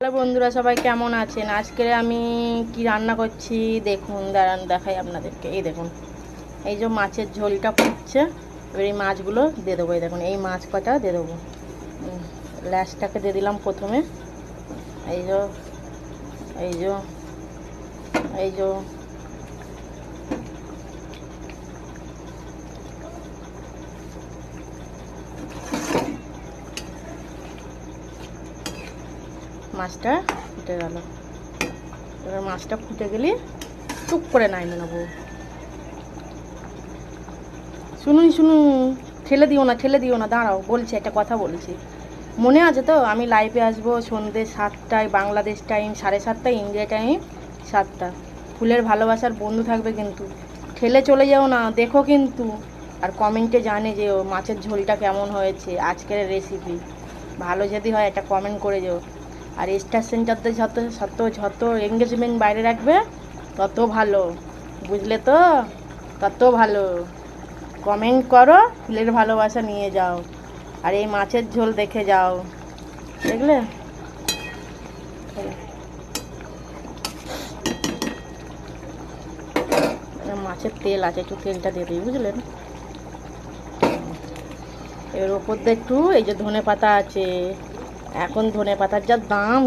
Hello বন্ধুরা, সবাই কেমন আছেন? আজকে আমি কি রান্না করছি দেখুন, দাঁড়ান দেখাই আপনাদেরকে। এই দেখুন, এই যে মাছের ঝোলটা ফুটছে। এবার এই মাছগুলো দিয়ে দেবো। এই দেখুন, এই মাছ কটা দিয়ে দেবো। ল্যাসটাকে দিয়ে দিলাম প্রথমে। এই যে এই যে এই যে মাছটা ফুটে গেল। এবার মাছটা ফুটে গেলে টুক করে নামিয়ে নেবো। শুনুন শুনুন, ঠেলে দিও না, দাঁড়াও, বলছি একটা কথা বলছি। মনে আছে তো আমি লাইভে আসবো সন্ধ্যে 7টায় বাংলাদেশ টাইম, 7:30টায় ইন্ডিয়া টাইম, 7টা। ফুলের ভালোবাসার বন্ধু থাকবে কিন্তু, ঠেলে চলে যাও না, দেখো কিন্তু। আর কমেন্টে জানে যে ও মাছের ঝোলটা কেমন হয়েছে, আজকের রেসিপি। ভালো যদি হয় একটা কমেন্ট করে যেও। আর স্টার সেন্টারতে যত যত যত এঙ্গেজমেন্ট বাইরে রাখবে তত ভালো, বুঝলে তো? তত ভালো। কমেন্ট করো, ফুলের ভালোবাসা নিয়ে যাও। আর এই মাছের ঝোল দেখে যাও, দেখলে? মাছের তেল আছে, একটু তেলটা দিয়ে দিই, বুঝলেন? এর ওপর দিয়ে একটু এই যে ধনে পাতা আছে। এখন ধনে পাতার যা দাম।